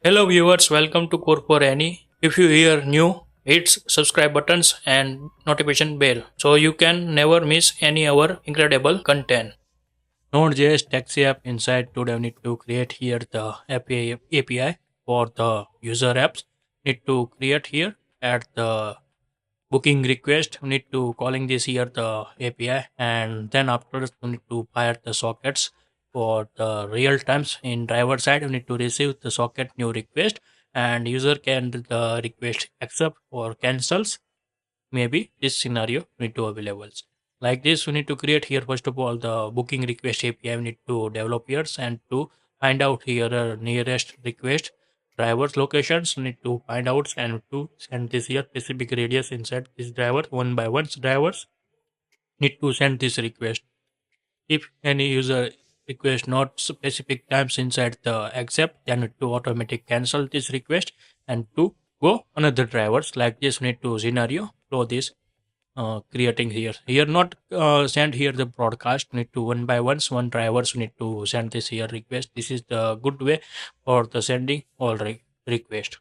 Hello viewers, welcome to Core for Any. If you hear new, hit subscribe buttons and notification bell so you can never miss any our incredible content. Node.js taxi app inside today we need to create here the API for the user apps. Need to create here at the booking request. We need to calling this here the API and then after we need to fire the sockets for the real times in driver side. We need to receive the socket new request and user can the request accept or cancels. Maybe this scenario need to available. Like this, we need to create here first of all the booking request API. We need to develop here and to find out here nearest request drivers locations. We need to find out and to send this here specific radius inside this driver one by one drivers need to send this request. If any user request not specific times inside the accept, then it to automatic cancel this request and to go another drivers. Like this, we need to scenario flow this creating here not send here the broadcast. Need to one by one drivers need to send this here request. This is the good way for the sending all request.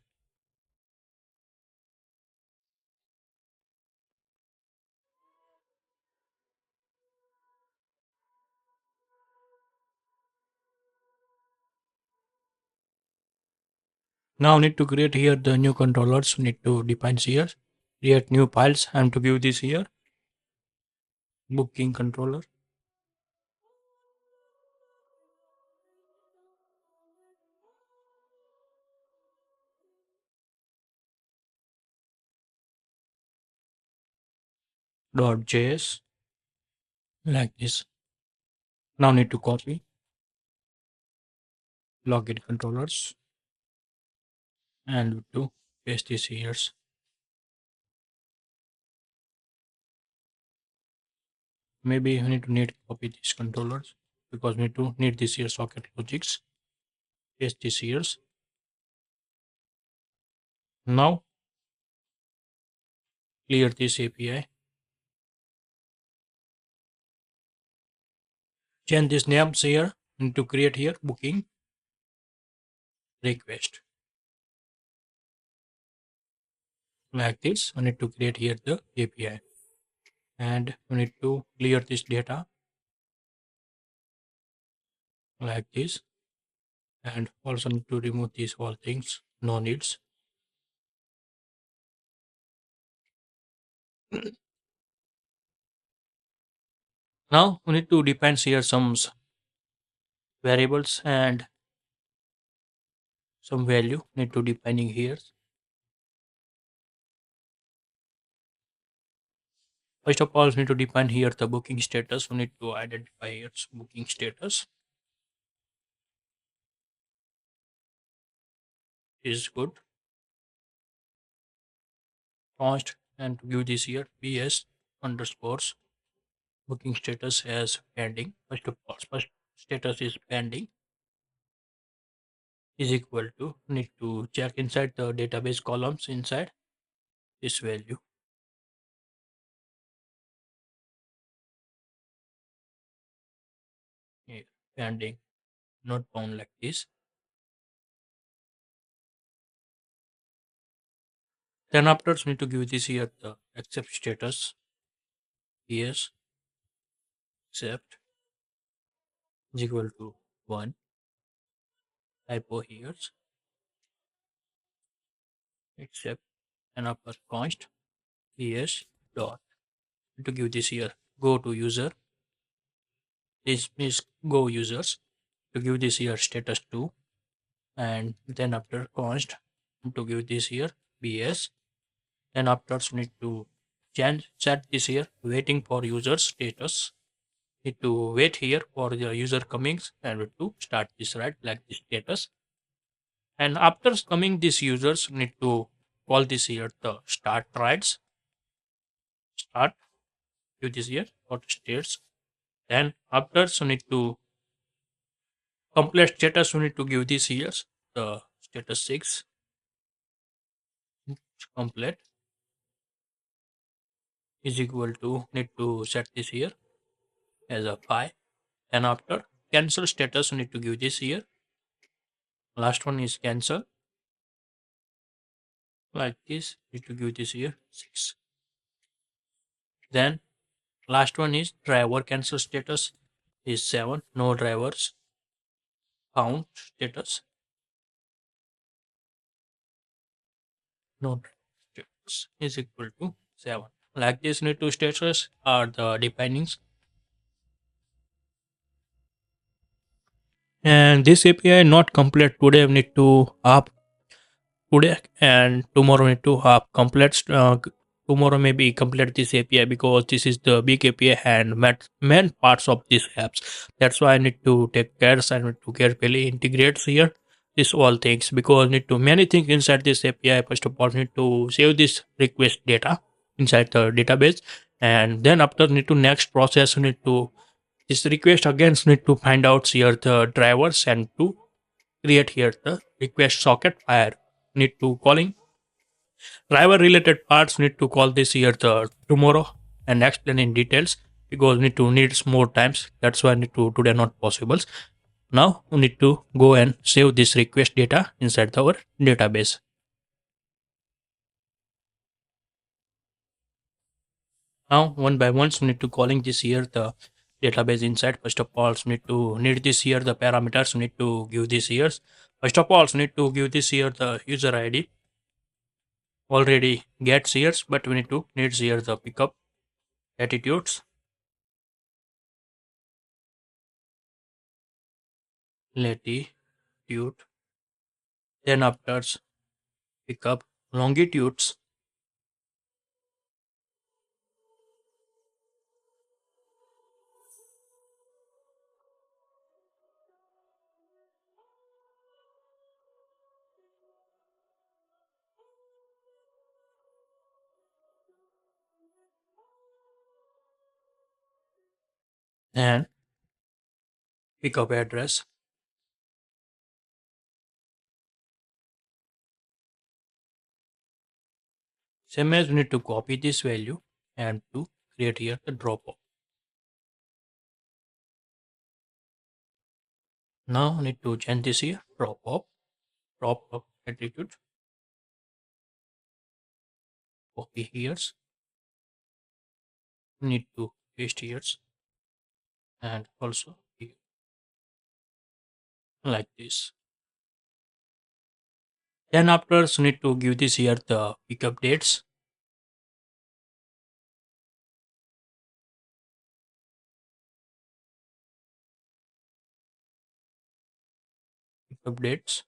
Now need to create here the new controllers. Need to define here, create new files and to give this here booking controller. .js like this. Now need to copy login controllers and to paste this here. Maybe we need to copy these controllers because we need this here socket logics. Paste this here. Now clear this API. Change this names here and to create here booking request. Like this, we need to create here the API and we need to clear this data like this and also need to remove these all things no needs. Now we need to define here some variables and some value need to defining here. First of all, we need to define here the booking status. We need to identify its booking status is good. Const and to give this here ps underscores booking status as pending. First of all, first status is pending is equal to need to check inside the database columns inside this value. Here, pending not found like this. Then after we need to give this here the accept status yes accept is equal to 1 typo here accept and upper const yes dot to give this here go to user. This is go users to give this here status 2 and then after const to give this here bs. Then after need to change set this here waiting for user status. Need to wait here for the user comings and to start this right like this status. And after coming these users need to call this here the start rides start give this here for states. Then after need to complete status we need to give this here the status 6 complete is equal to need to set this here as a 5. And after cancel status we need to give this here last one is cancel like this. Need to give this here 6. Then last one is driver cancel status is 7. No drivers found status. No status is equal to 7. Like this, need to status are the definings. And this API not complete today. We need to up today, and tomorrow need to have complete tomorrow maybe complete this API, because this is the big API and main parts of these apps. That's why I need to take care. I need to carefully integrate here this all things, because need to many things inside this API. First of all, need to save this request data inside the database, and then after need to next process need to this request again need to find out here the drivers and to create here the request socket fire. Need to calling driver related parts. Need to call this here the tomorrow and explain in details, because need to needs more times. That's why need to today not possible. Now we need to go and save this request data inside our database. Now one by one we need to calling this here the database inside. First of all need this here the parameters. We need to give this here. First of all need to give this here the user ID already gets here, but we need to needs here the pickup attitudes, latitude, then after pickup longitudes, and pickup address. Same as we need to copy this value and to create here the drop off. Now we need to change this here drop off attitude, copy here, need to paste here and also here like this. Then after we need to give this here the pickup dates, pickup dates.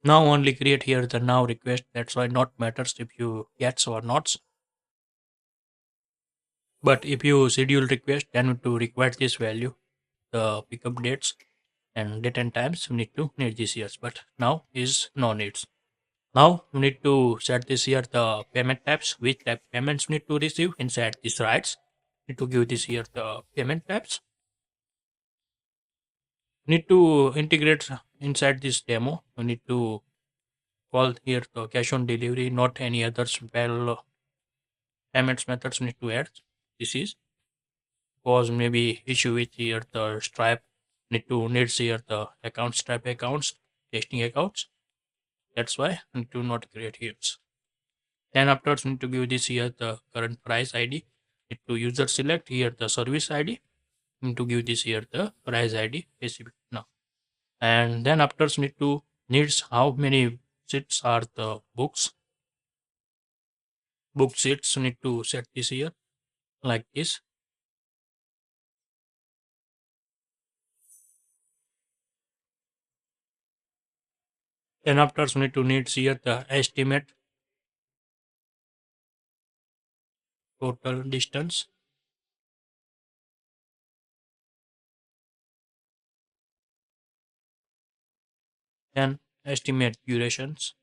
Now only create here the now request. That's why not matters if you gets or nots. But if you schedule request, then to require this value, the pickup dates and date and times, we need to need this here. But now is no needs. Now we need to set this here the payment types, which type payments we need to receive inside these rights. Need to give this here the payment types. Need to integrate inside this demo. We need to call here the cash on delivery, not any others. Well, payments methods need to add. This is cause maybe issue with here the Stripe. Needs here the accounts, Stripe accounts, testing accounts. That's why need to not create here. Then afterwards need to give this here the current price ID. Need to user select here the service ID. Need to give this here the price ID specific now. And then afterwards need to needs how many seats are the books. Book seats need to set this here like this. Then afterwards we need to needs here the estimate total distance. Then estimate durations,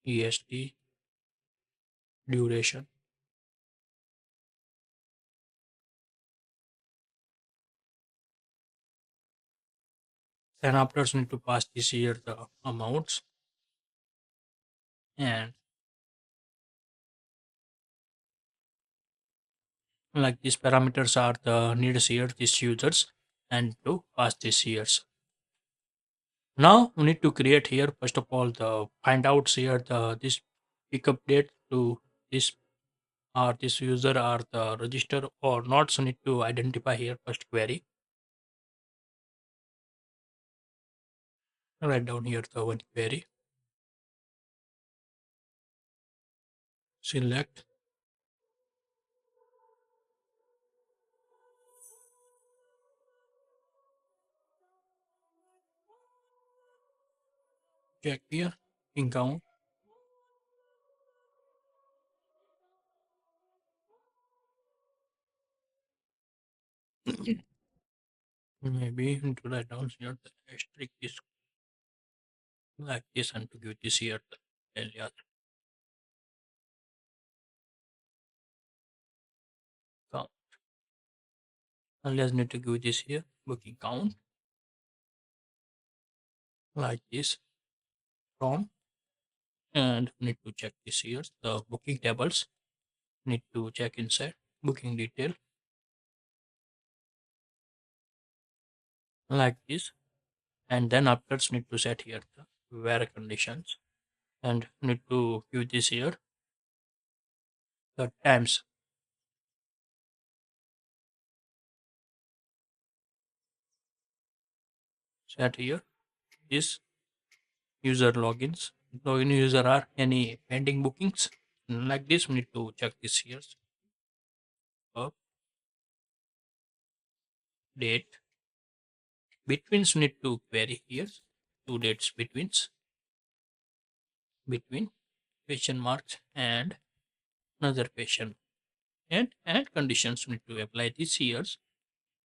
EST duration. Then afterwards need to pass this here the amounts, and like these parameters are the needs here these users, and to pass this years. Now we need to create here first of all the find out here the this pickup date to this or this user or the register or not. So need to identify here first query. Write down here the one query. Select check here in count. Maybe to write down here the asterisk is like this and to give this here the area count. And let's need to give this here booking count like this from and need to check this here the booking tables. Need to check inside booking detail like this, and then afterwards need to set here the where conditions and need to give this here the times set here this user logins login user are any pending bookings like this. We need to check this here up date betweens. Need to query here two dates between question marks and another question and conditions need to apply this years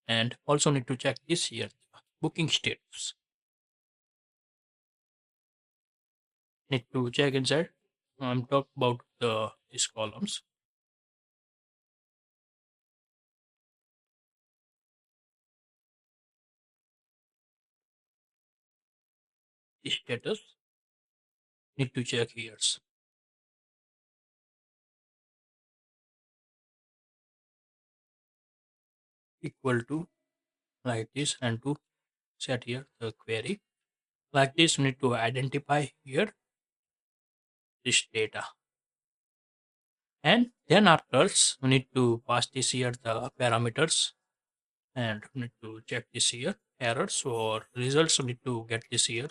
and also need to check this year booking status. Need to check inside. I'm talk about the these columns status. Need to check here equal to like this and to set here the query like this. We need to identify here this data and then afterwards we need to pass this here the parameters and we need to check this here errors or results. We need to get this here.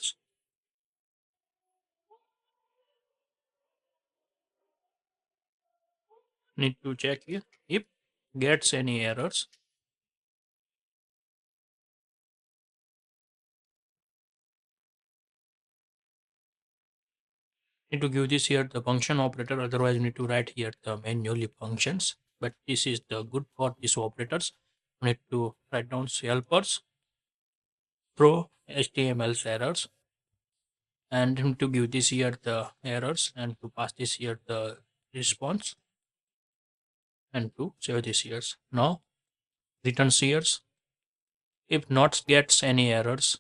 Need to check here if gets any errors. Need to give this here the function operator, otherwise you need to write here the manually functions, but this is the good for these operators. We need to write down helpers pro html's errors and need to give this here the errors and to pass this here the response and to save this here. Now returns here if not gets any errors.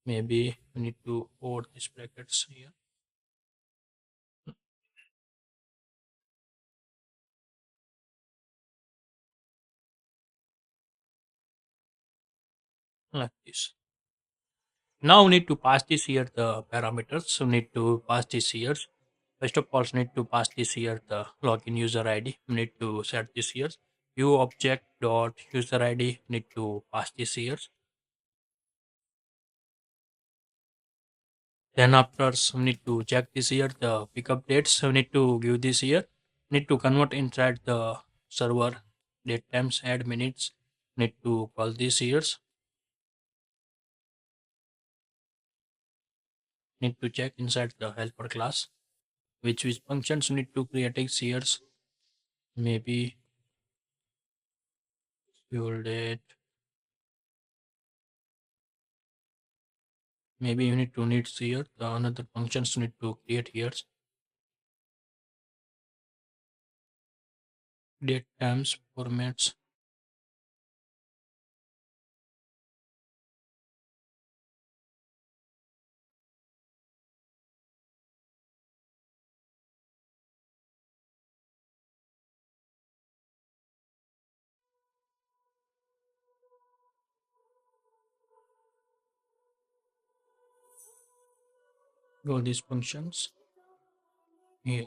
Maybe we need to hold these brackets here like this. Now we need to pass this here the parameters. So we need to pass this here. First of all, we need to pass this here the login user ID. We need to set this here. View object dot user ID. Need to pass this here. Then after we need to check this here the pickup dates. So we need to give this here. Need to convert inside the server date times add minutes. Need to call this here. Need to check inside the helper class which functions we need to create here. Maybe fuel date. Maybe you need to need here the another functions you need to create here date times formats. Go these functions here.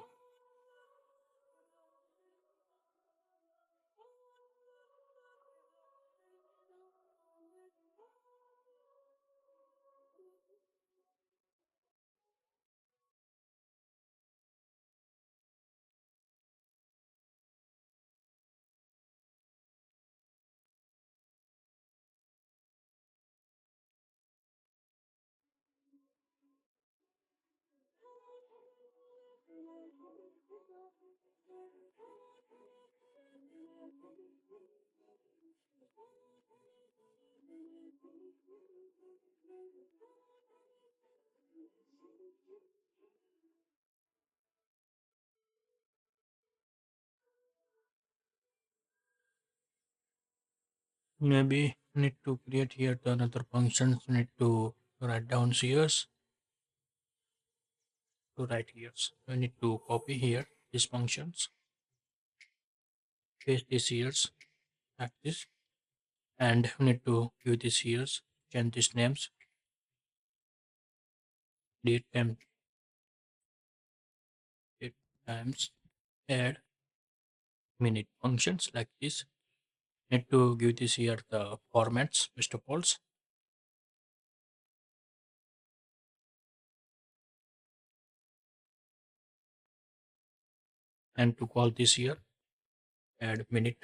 Maybe need to create here the another functions, need to write down here to write here. We need to copy here these functions, paste this here like this, and we need to give this here, change these names, date time, date times, add minute functions like this. Need to give this here the formats first of all, and to call this here add minute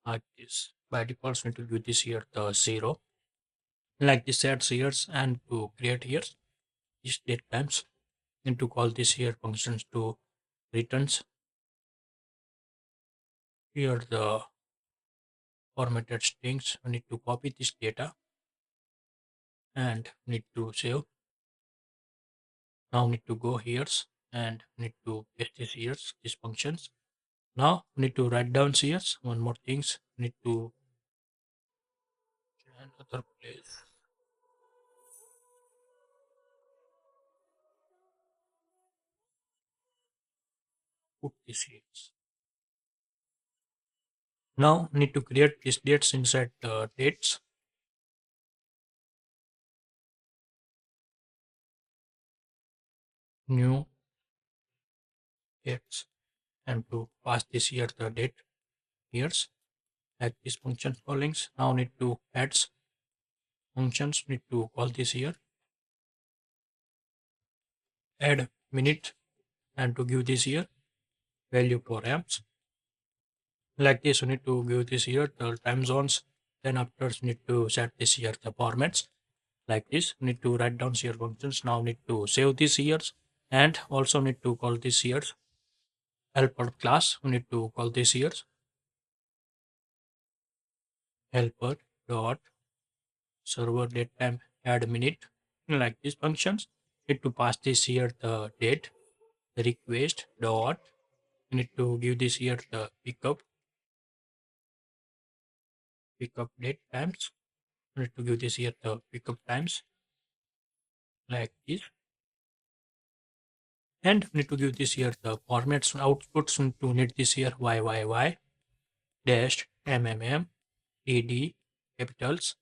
like this. By default, we need to give this here the 0 like this add years, and to create here this date times, and to call this here functions to returns here the formatted strings. We need to copy this data and need to save. Now need to go here and need to paste this here these functions. Now we need to write down here one more things. Need to another place, put this here. Now need to create these dates inside the dates. New dates, and to pass this here the date years like this function callings. Now need to add functions, need to call this here add minute, and to give this here value for amps like this. We need to give this here the time zones, then after need to set this here the formats like this. We need to write down here functions. Now need to save this here, and also need to call this here helper class. We need to call this here helper dot server date time add minute like these functions. Need to pass this here the date, the request dot, we need to give this here the pickup date times. We need to give this here the pickup times like this, and we need to give this here the formats outputs. We need to need this here y dash edd capitals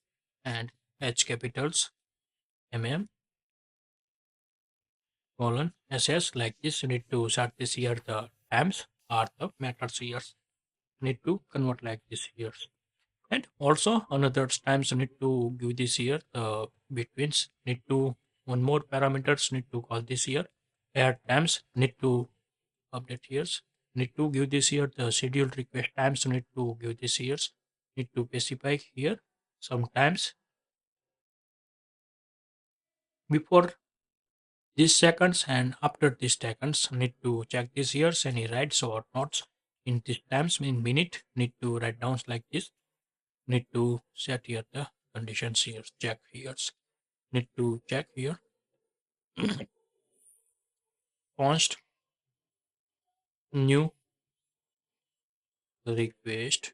and h capitals colon ss like this. You need to start this here the times or the methods here. Need to convert like this here. And also another times you need to give this here the betweens. Need to one more parameters need to call this here add times. Need to update here. Need to give this here the scheduled request times. Need to give this here. Need to specify here sometimes before these seconds and after these seconds. Need to check this here any writes or nots in this times in minute. Need to write down like this. Need to set here the conditions here, check here. Need to check here const new request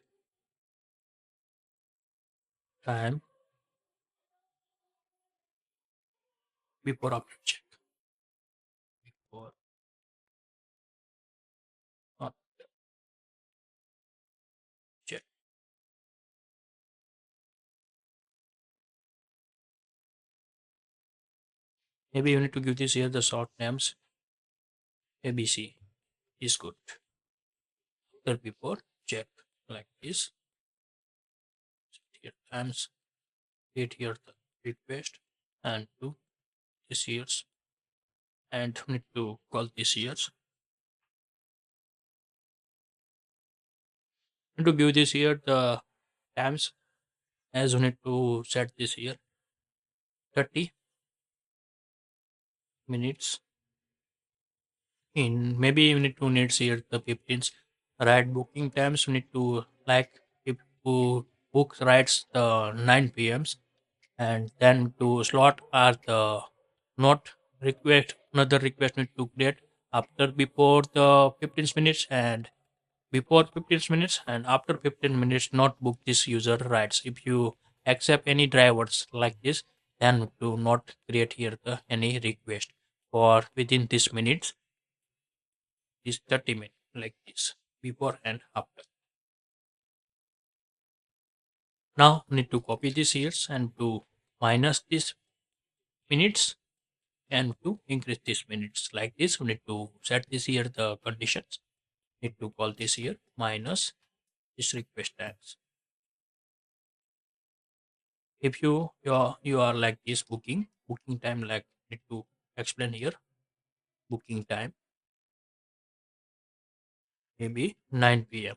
time before after check, before after check. Maybe you need to give this here the short names. ABC is good. After before check like this. Here times hit here the request and to this years and need to call this years. Need to give this here the times as you need to set this here 30 minutes in. Maybe you need to need here the 15s. Right, booking times you need to like if who book rights the 9 p.m. and then to slot are the not request another request need to create after before the 15 minutes and before 15 minutes and after 15 minutes not book this user rights. If you accept any drivers like this, then do not create here the any request for within this minutes is 30 minutes like this before and after. Now need to copy this here and to minus this minutes and to increase this minutes like this. We need to set this here the conditions. Need to call this here minus this request times. If you are like this booking time like need to explain here booking time maybe 9 p.m.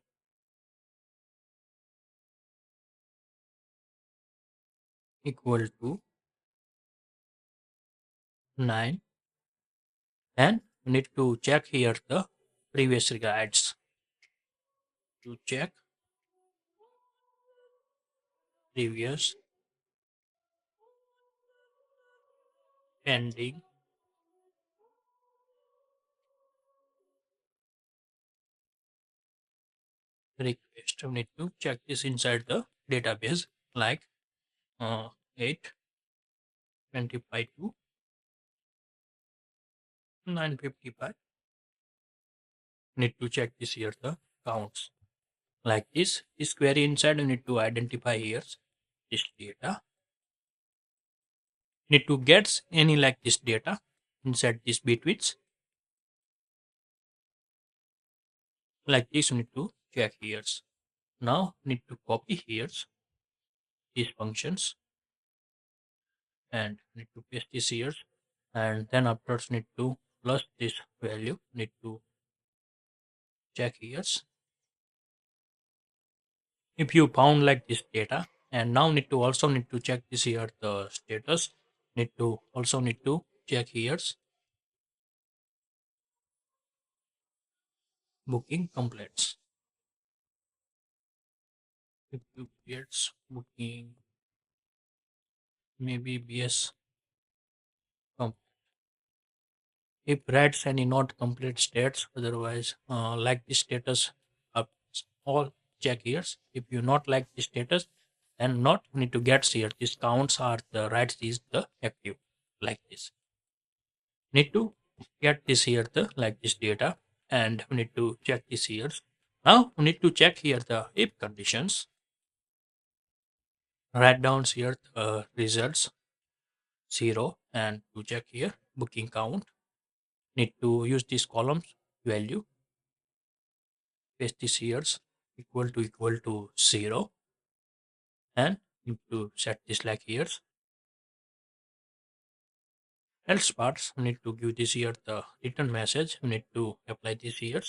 equal to 9 and we need to check here the previous regards to check previous pending request. We need to check this inside the database like 8 25 to 955. Need to check this here the counts like this query inside. You need to identify here this data. Need to get any like this data inside this bitwidth like this. You need to check here. Now need to copy here these functions and need to paste this here and then afterwards need to plus this value. Need to check here if you found like this data and now need to also need to check this here the status. Need to also need to check here booking completes. If you gets booking maybe BS if writes any not complete states otherwise like the status of all check here. If you not like the status then not need to get here this counts are the writes is the active like this. Need to get this here the like this data and we need to check this here. Now we need to check here the if conditions. Write down here the results 0 and to check here booking count. Need to use this columns value paste this here equal to 0 and need to set this like here. Else parts we need to give this here the return message. We need to apply this here.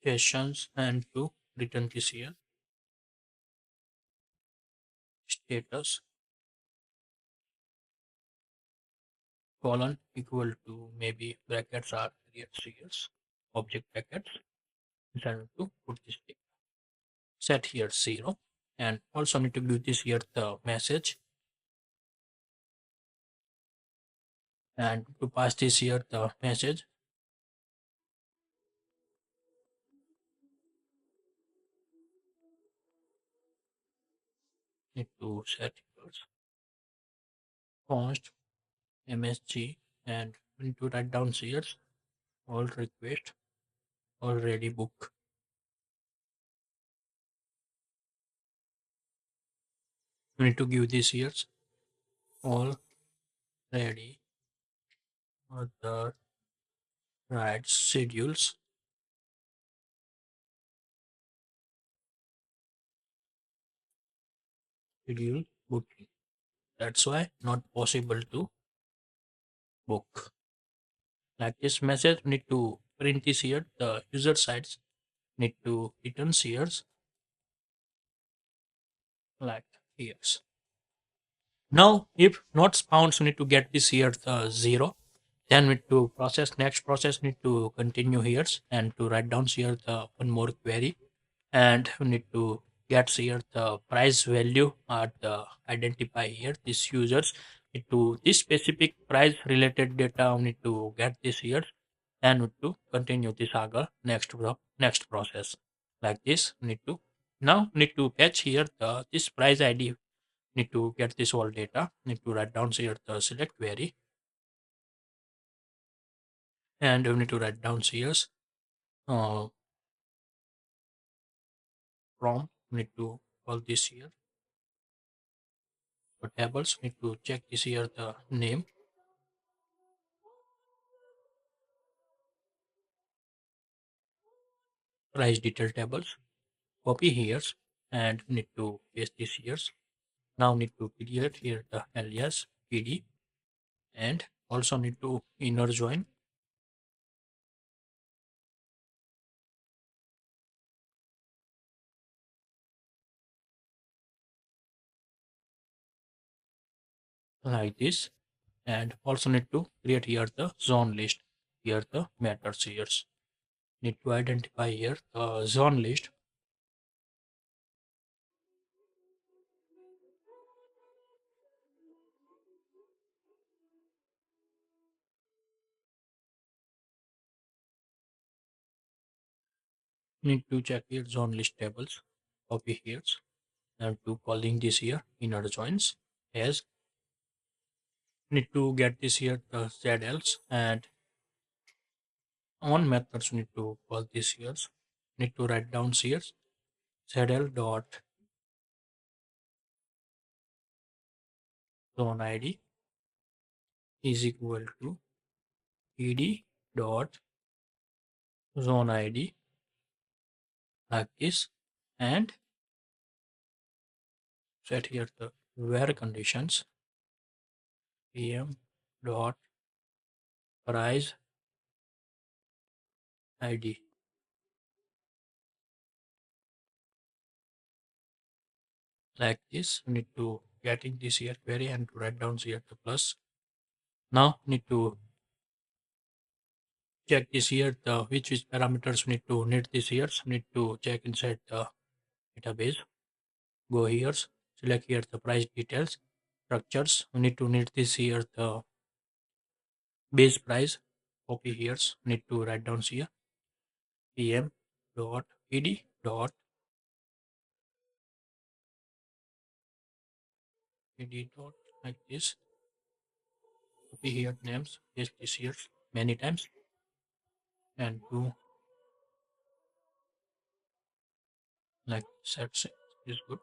Sessions and to return this here status colon equal to maybe brackets are creates here object brackets and to put this thing. Set here 0 and also need to give this here the message and to pass this here the message need to set here const msg and we need to write down here all request already book. We need to give this here already other right schedules schedule booking. That's why not possible to book. Like this message need to print this here. The user sides need to return here like here. Now if not found, so need to get this here the 0. Then we need to process next process need to continue here and to write down here the one more query, and we need to get here the price value at the identify here this users need to this specific price related data we need to get this here, and we need to continue this saga next process like this. We need to now need to fetch here the this price id, need to get this all data, need to write down here the select query, and we need to write down here uh, from need to call this here for tables need to check this here the name price detail tables, copy here and need to paste this here. Now need to create here the alias pd, and also need to inner join like this, and also need to create here the zone list, here the methods here need to identify here the zone list, need to check here zone list tables, copy here and to calling this here inner joins as need to get this here the ZLs, and on methods need to call this here, need to write down here ZL dot zone id is equal to ed dot zone id like this, and set here the where conditions pm dot price id like this. We need to getting this here query and to write down here the plus. Now need to check this here the which parameters we need to need this here, need to check inside the database, go here, select here the price details structures, we need to need this here the base price, copy here, need to write down here pm dot ed dot ed dot like this, copy here names paste this here many times and do like set is good.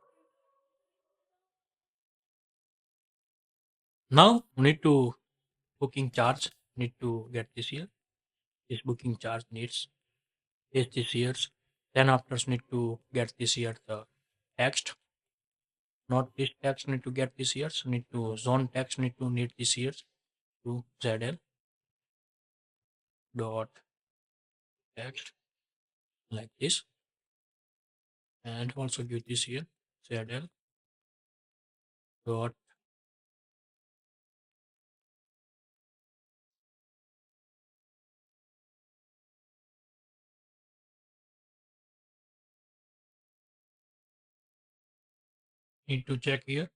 Now we need to booking charge, need to get this here, this booking charge needs paste this here, then after need to get this here the text, not this text need to get this here, so need to zone text need to need this here to ZL dot text like this, and also give this here ZL dot need to check here.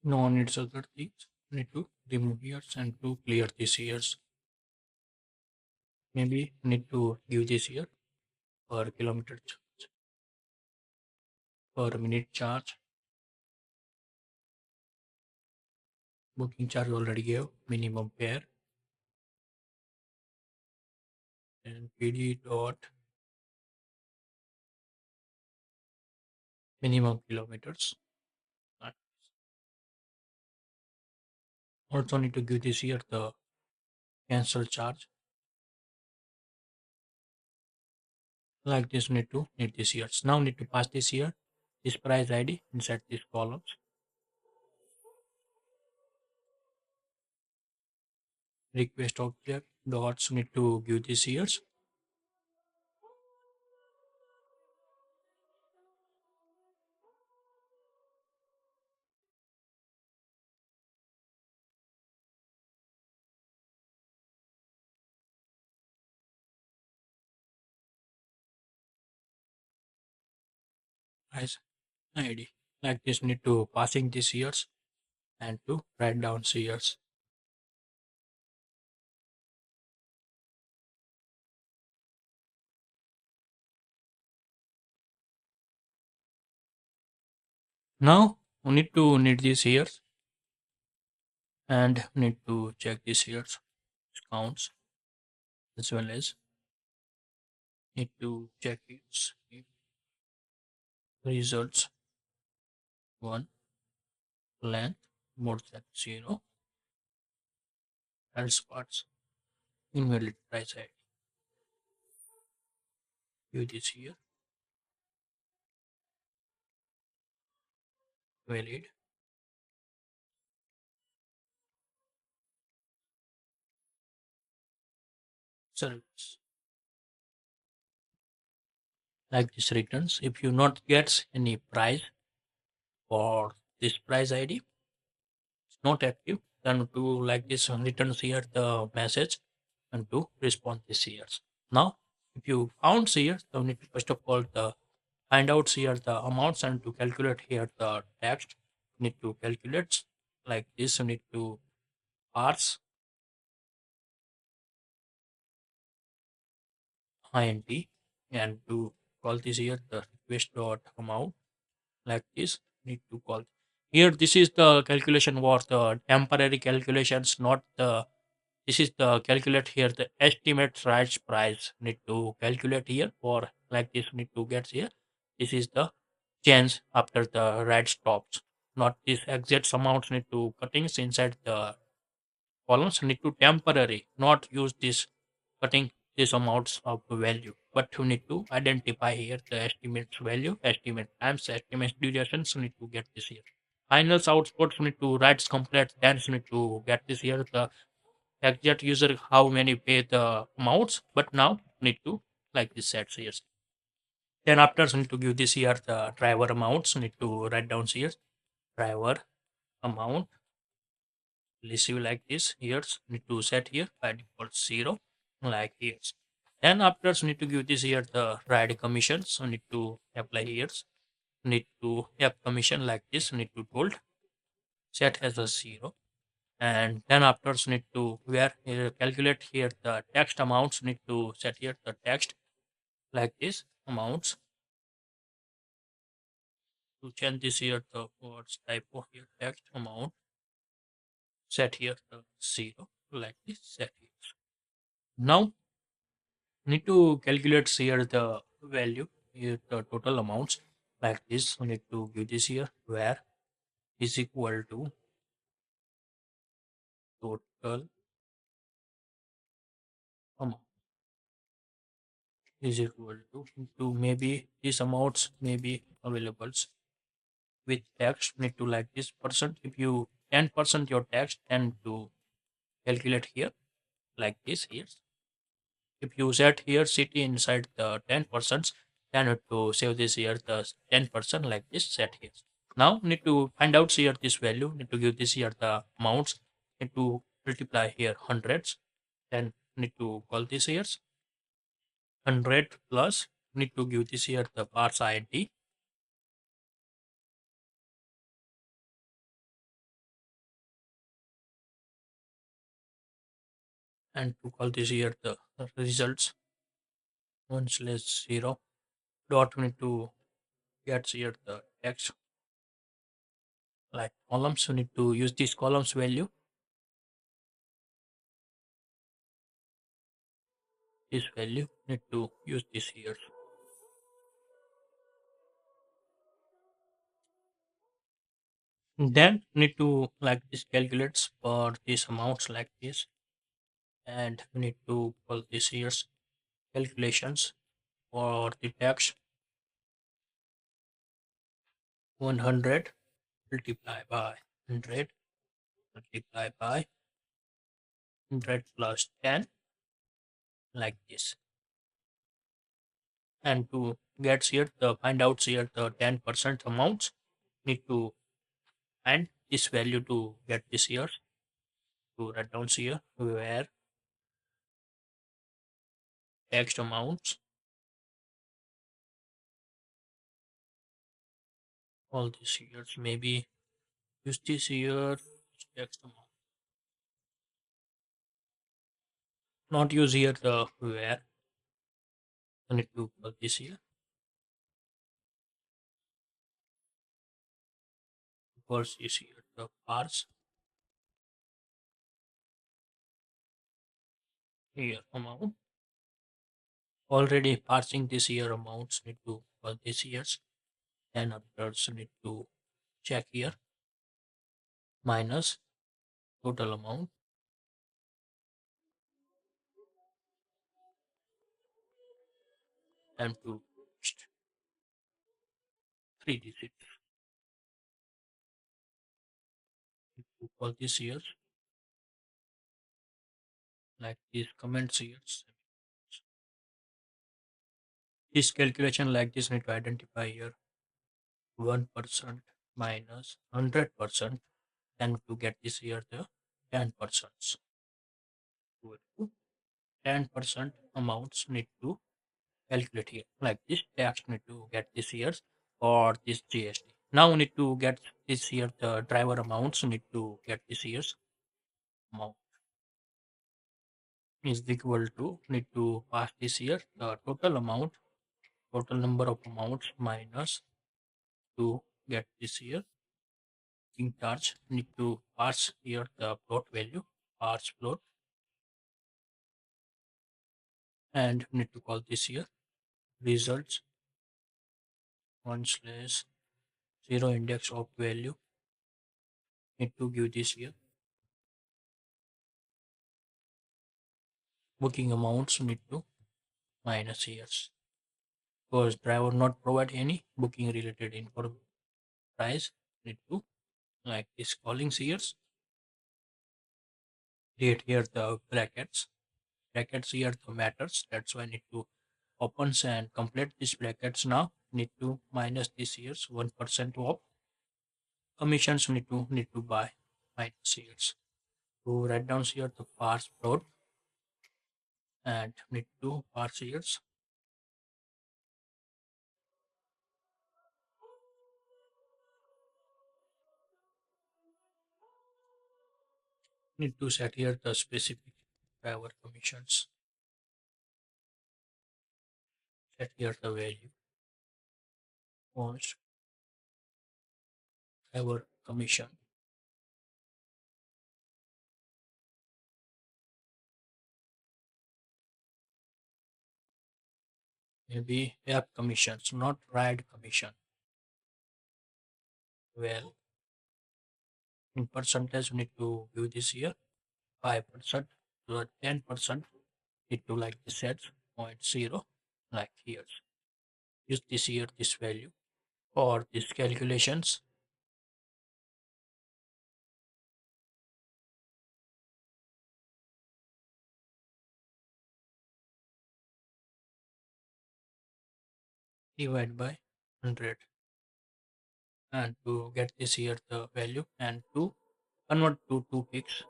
No needs other things. Need to remove years and to clear these years. Maybe need to give this year per kilometer charge, per minute charge. Booking charge already gave minimum fare and PD dot minimum kilometers. And also need to give this here the cancel charge. Like this need this years. Now need to pass this here, this price ID inside these columns. Request object dots need to give this years. Price ID. Like this need to passing this years and to write down years. Now we need these years and need to check these years counts as well as need to check its results. One length more than 0 else parts invalid price ID. Give this here valid service. Like this returns if you not gets any price for this price ID it's not active, then to like this returns here the message and to respond this here. Now if you found here, so you need to first of all the find out here the amounts and to calculate here the text. You need to calculate like this. You need to parse int and to call this here the request dot amount like this. Need to call here. This is the calculation for the temporary calculations, not the. This is the calculate here the estimate right price. Need to calculate here or like this. Need to get here. This is the change after the right stops. Not this exact amounts need to cuttings inside the columns need to temporary. Not use this cutting these amounts of value, but you need to identify here the estimates value, estimate times, estimate durations. You need to get this here. Finals outputs need to write complete. Then you need to get this here the exact user how many pay the amounts. But now need to like this sets here. Then after you need to give this here the driver amounts. You need to write down here driver amount receive like this here need to set here by default 0 like here. Then after need to give this here the ride commission, so need to apply here. Need to have commission like this. Need to told set as a 0. And then after need to where calculate here the text amounts. Need to set here the text like this amounts to change this here the words type of here text amount set here the 0 like this set here. Now need to calculate here the value here the total amounts like this. We need to give this here where is equal to total amount is equal to maybe these amounts may be available with text. Need to like this percent if you 10% your text and to calculate here like this here. If you set here city inside the 10%, then it to save this here the 10% like this set here. Now need to find out here this value. Need to give this here the amounts. Need to multiply here hundreds. Then need to call this here 100 plus. Need to give this here the parse id and to call this here the results 1/0 dot we need to get here the text like columns. We need to use this columns value, this value need to use this here. Then need to like this calculates for these amounts like this, and we need to call this here's calculations for the text 100 multiply by 100 multiply by 100 plus 10 like this. And to get here the find out here the 10% amounts, need to find this value to get this here, to write down here where text amounts all these years, maybe use this here text amount, not use here the where. I need to put this here because is here the parse here amount. Already parsing this here amounts, need to put this years, then others need to check here minus total amount and to 3 digits to call this years like these comments here. This calculation like this need to identify here 1% minus 100%, then to get this here the 10%. 10% amounts need to calculate here like this tax need to get this here or this GST. Now we need to get this here the driver amounts, need to get this year's amount is equal to, need to pass this here the total amount, total number of amounts minus to get this here in charge, need to pass here the float value, parse float, and need to call this here results 1/0 index of value, need to give this here booking amounts, need to minus years because driver not provide any booking related info price, need to like this calling years, create here the brackets here the matters, that's why need to opens and complete these brackets. Now need to minus this years 1% of commissions, need to buy minus years to write down here the parse float and need to parse years, need to set here the specific driver commissions, set here the value post driver commission, maybe app commissions, not ride commission. Well, in percentage we need to give this here 5% to 10%, need to like this set 0.0 like here, use this here this value for these calculations. Divide by 100 and to get this here the value and to convert to 2 picks,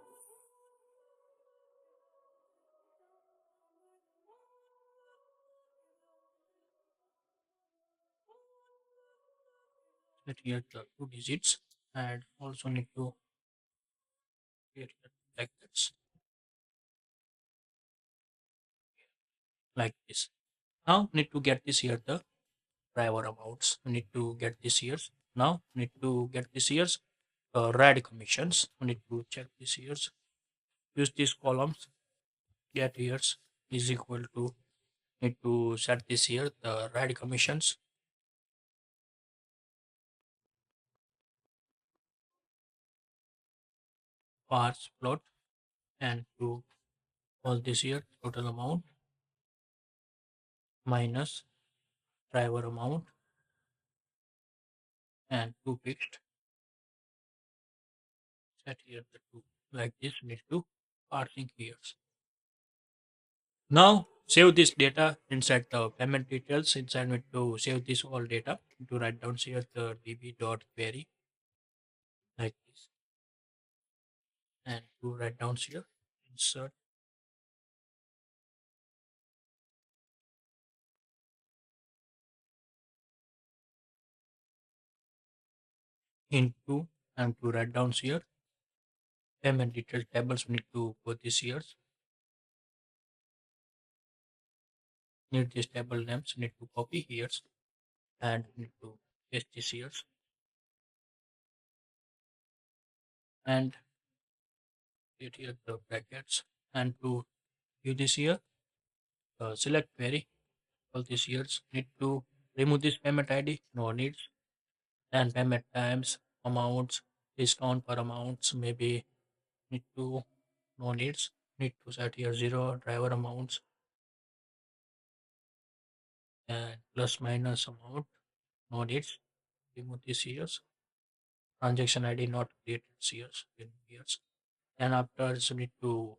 set here the 2 digits and also need to create brackets like this. Now need to get this here the driver amounts. We need to get this years. Now need to get this years red commissions. We need to check this years. Use these columns. Get years is equal to, need to set this here the red commissions. Parse plot and to all this here total amount minus driver amount and two fixed. Set here the two like this. Need to parsing here. Now save this data inside the payment details. Inside need to save this all data to write down here the db.query like this, and to write down here insert into, and to write down here payment details tables. We need to put this here. Need this table names. Need to copy here and need to paste this here and create here the brackets, and to view this here select query. All these years need to remove this payment ID, no needs, and payment times, amounts, discount per amounts, maybe need to, no needs, need to set here zero, driver amounts, and plus minus amount, no needs, remove this years, transaction ID not created years, years, and after so need to,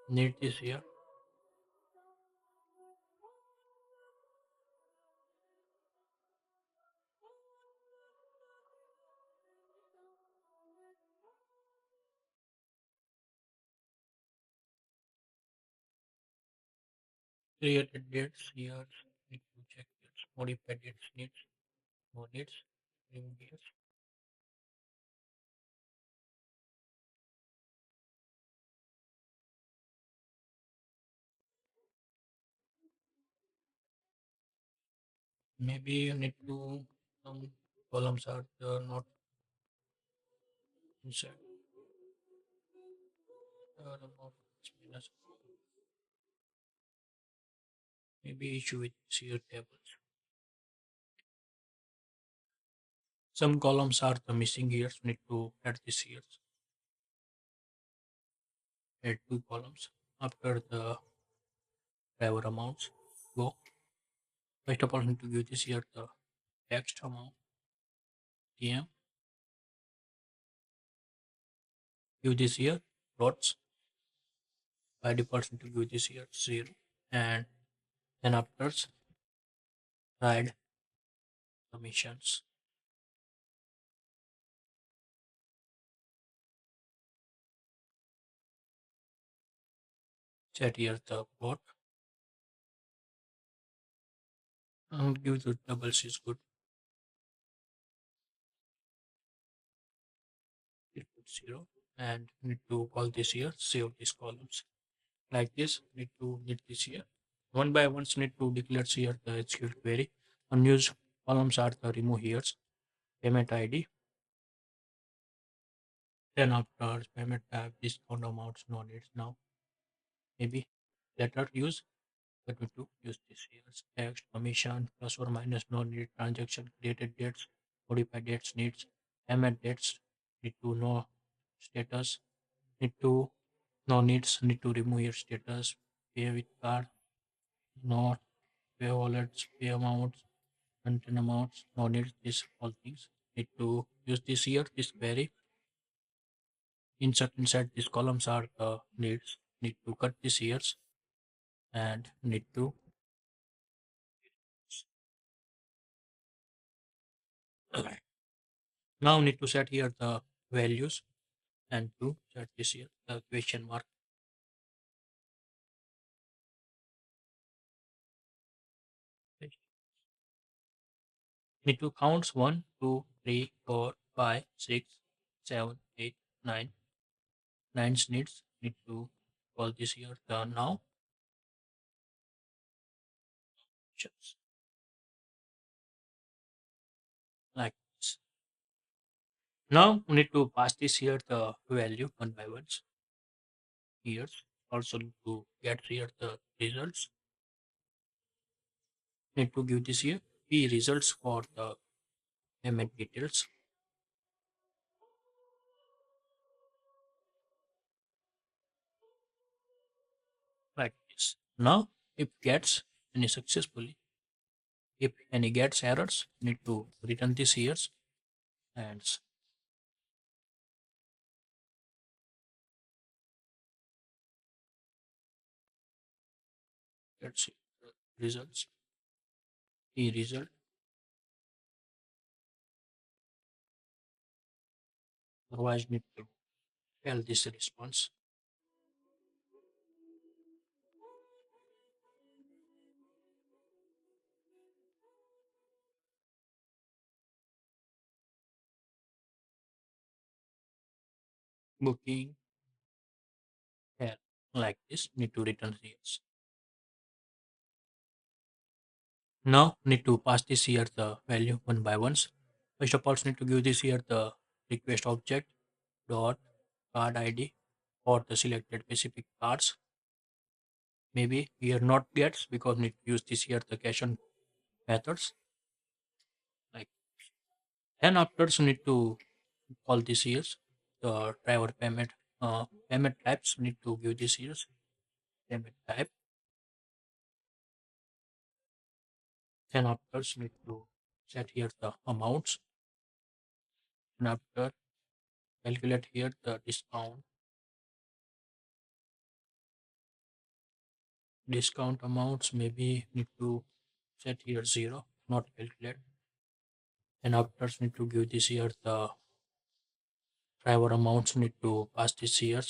need this here, created dates, years, need to check years, modified dates, needs, no needs, remove years. Maybe you need to, some columns are not inside amount minus, maybe issue with shear tables. Some columns are the missing here. So need to add this here. Add two columns after the driver amounts. Go. First of all, need to give this here the text amount TM. Give this here plots. By default, need to give this here 0, and then after write commissions. Set here the plot. Give the doubles is good. It put 0, and need to call this here, save these columns like this. Need to need this here one by one. Need to declare here the SQL query. Unused columns are the remove here, payment ID, then after payment tab, discount amounts, no needs. Now maybe later use, but we to use this here, text commission plus or minus, no need, transaction created dates, modified dates, needs, payment dates, need to know status, need to, no needs, need to remove your status, pay with card, not pay wallets, pay amounts, content amounts, no needs, this all things. Need to use this here, this query, insert inside these columns are the needs. Need to cut this here and need to now need to set here the values, and to set this here the question mark. Need to count 1, 2, 3, 4, 5, 6, 7, 8, 9. 9 needs. Need to call this here the now just like this. Now we need to pass this here the value one by one here. Also need to get here the results. Need to give this here p results for the payment details like this. Now if gets any successfully, if any gets errors, need to return this here and let's see the results. P result, otherwise need to tell this response. Booking hell like this need to return yes. Now need to pass this here the value one by ones. First of all need to give this here the request object dot card ID for the selected specific cards. Maybe here not gets because need to use this here the cache methods like then after need to call this here the driver payment types need to give this here payment type. Then after need to set here the amounts and after calculate here the discount amounts maybe need to set here 0 not calculate and after need to give this here the driver amounts need to pass this here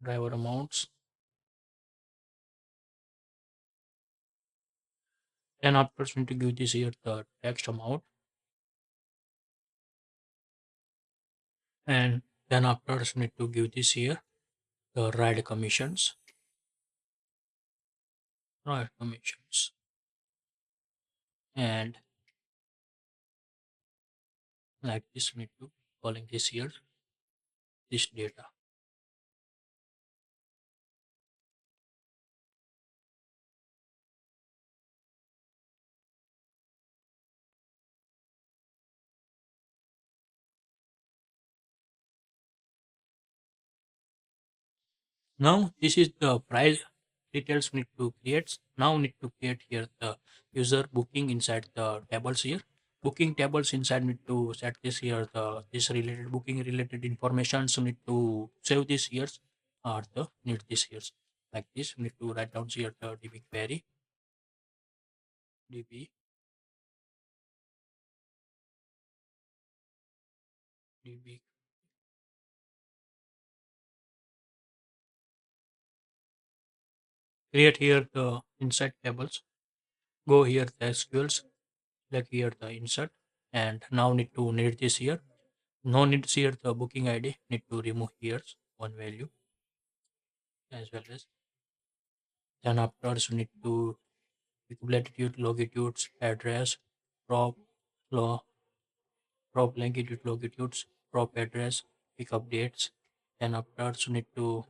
driver amounts then after need to give this here the text amount and then after need to give this here the ride commissions and like this need to calling this here this data. Now this is the price details need to create. Now need to create here the user booking inside the tables here. Booking tables inside need to set this here the this related booking related information. So need to save this here or the need this here like this. We need to write down here the db query db db create here the inside tables. Go here the SQLs like here the insert and now need this here. No need here the booking ID need to remove here one value as well as then after need to latitude longitudes address prop law prop longitude longitudes prop address pickup dates then after need to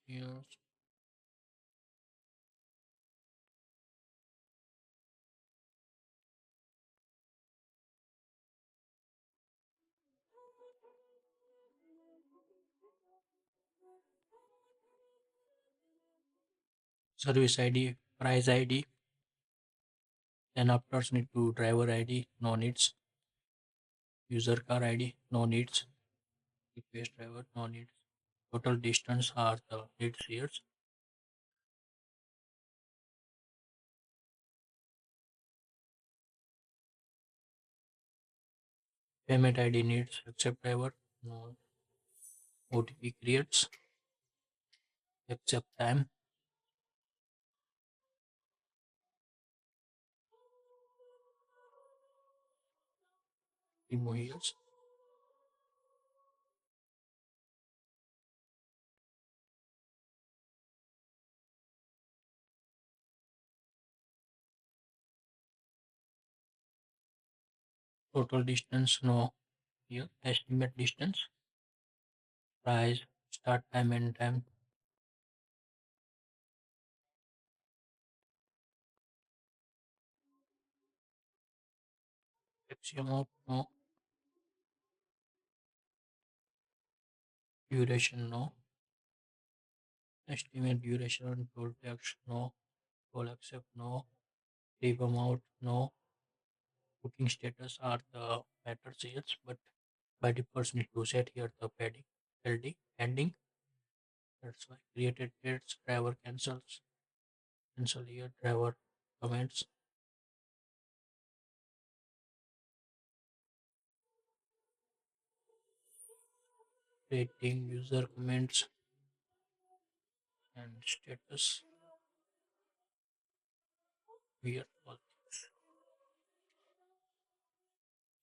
here service ID price ID then after need to driver ID no needs user car ID no needs request driver no needs total distance are the needs here payment ID needs accept driver no OTP creates accept time, remove here, total distance no, here estimate distance, price, start time, end time, maximum no, duration no, estimate duration, total text no, all accept no, leave amount no, booking status are the matters here, but by default need to set here the padding LD pending. That's why created dates, driver cancel here, driver comments, rating, user comments, and status here.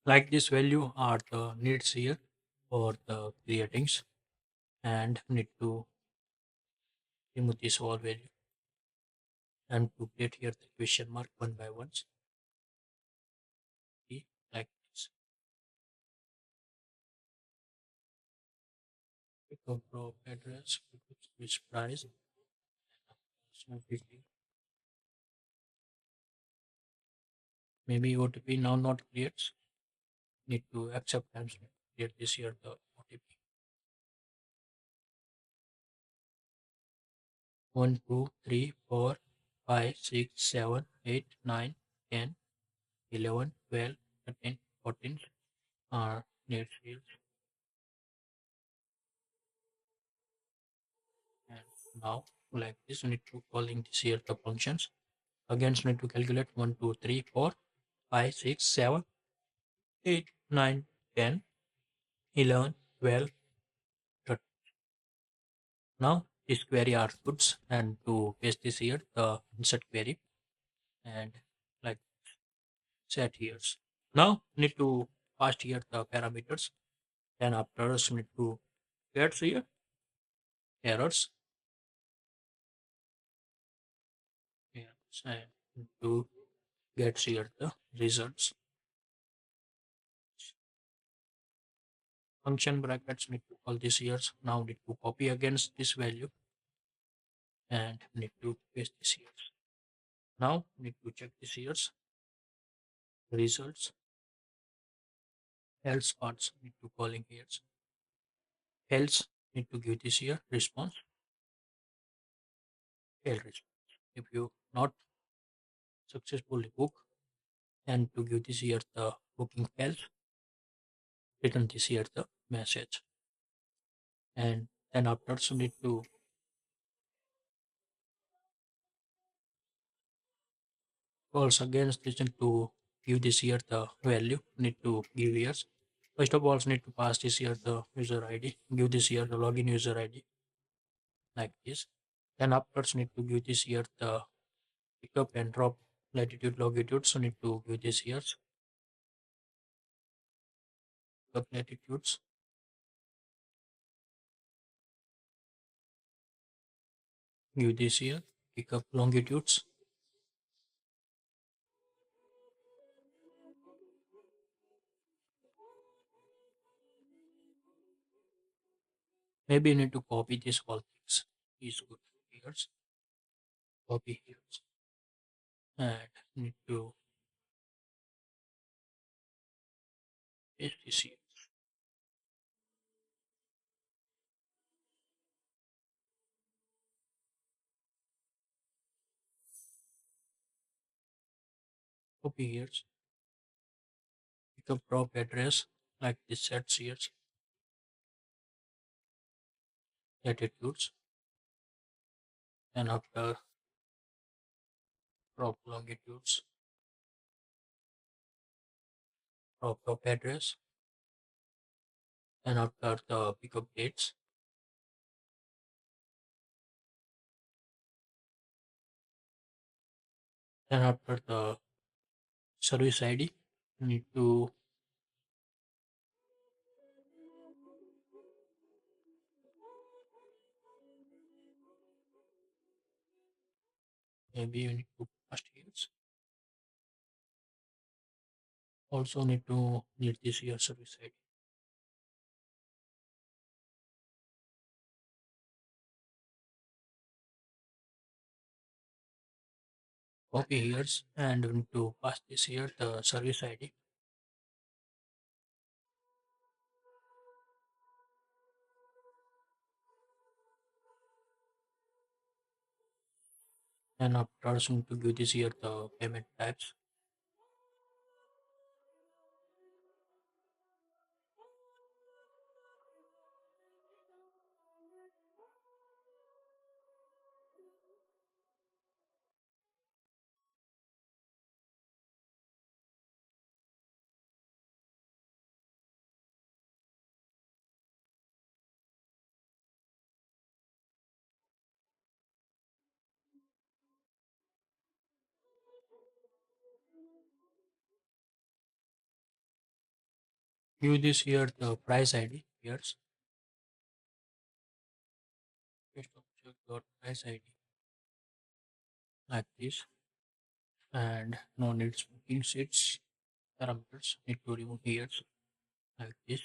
Like this value are the needs here for the creatings, and need to remove this all value and to create here the question mark one by one. See, like this. Pick up drop address, pick up switch price, so 50. Maybe OTP now not creates. Need to accept and create this here the OTP. 1, 2, 3, 4, 5, 6, 7, 8, 9, 10, 11, 12, 13, 14 are needs fields. And now like this we need to calling this here the functions. Again we need to calculate 1, 2, 3, 4, 5, 6, 7, 8, 9, 10, 11, 12, 13. Now this query outputs and to paste this here the insert query and like set here. Now need to pass here the parameters. Then after we need to get here errors. Yes, and to get here the results. Function brackets need to call this here. Now need to copy against this value and need to paste this here. Now need to check this here results. Else parts need to calling here. Else need to give this here response. Fail response. If you not successfully book and to give this here the booking fails, return this here the message. And then after you need to calls against this to give this here the value need to give here. First of all need to pass this here the user ID, give this here the login user ID like this. Then after need to give this here the pickup and drop latitude longitude, so need to give this here pickup latitudes, give this here pickup longitudes, maybe you need to copy this all things is good here, copy here and need to paste this here, copy here, pickup drop address like this sets here latitudes, and after drop longitudes, drop address, and after the pickup dates, Then after the service ID, you need to maybe you need to pass here. Also need this here service ID. Copy here and we need to pass this here the service ID. And after we need to give this here the payment types. Give this here the price ID here. Just object dot price ID like this. And no needs booking sheets parameters need to remove here like this.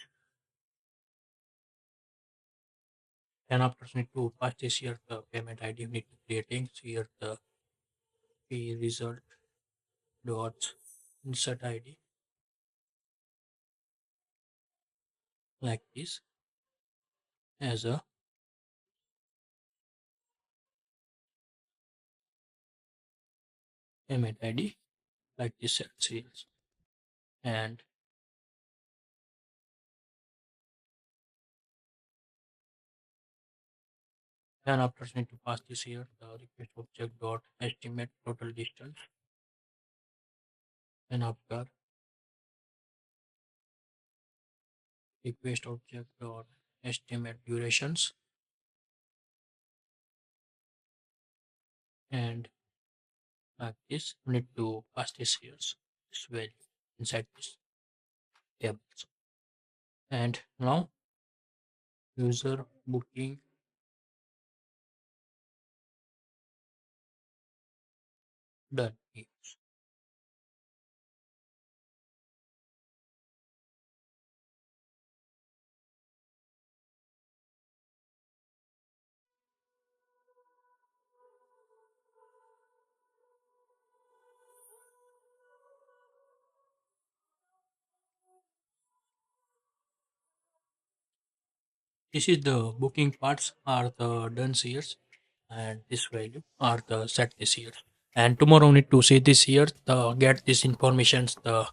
And after need to pass this here the payment ID need to creating here the pay result dot insert ID like this as a payment ID like this set sales. And then after need to pass this here the request object dot estimate total distance. And after request object dot estimate durations. And like this we need to pass this here this value inside this tables. And now user booking done. This is the booking parts are the done here, and this value are the set this here. And tomorrow we need to see this here the get this informations the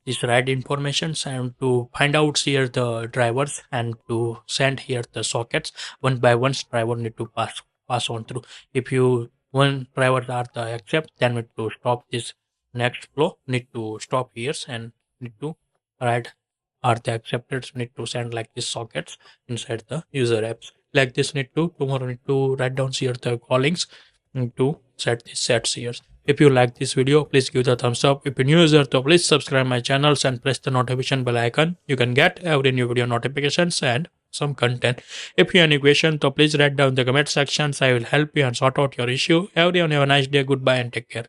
this right informations and to find out here the drivers and to send here the sockets one by one driver need to pass on through. If you one drivers are the accept then we need to stop this next flow need to stop here and need to write are the accepted need to send like this sockets inside the user apps like this need to tomorrow need to write down here the callings need to set this sets here. If you like this video please give the thumbs up. If you're new user so please subscribe my channels and press the notification bell icon. You can get every new video notifications and some content. If you have any question so please write down in the comment sections. I will help you and sort out your issue. Everyone have a nice day. Goodbye and take care.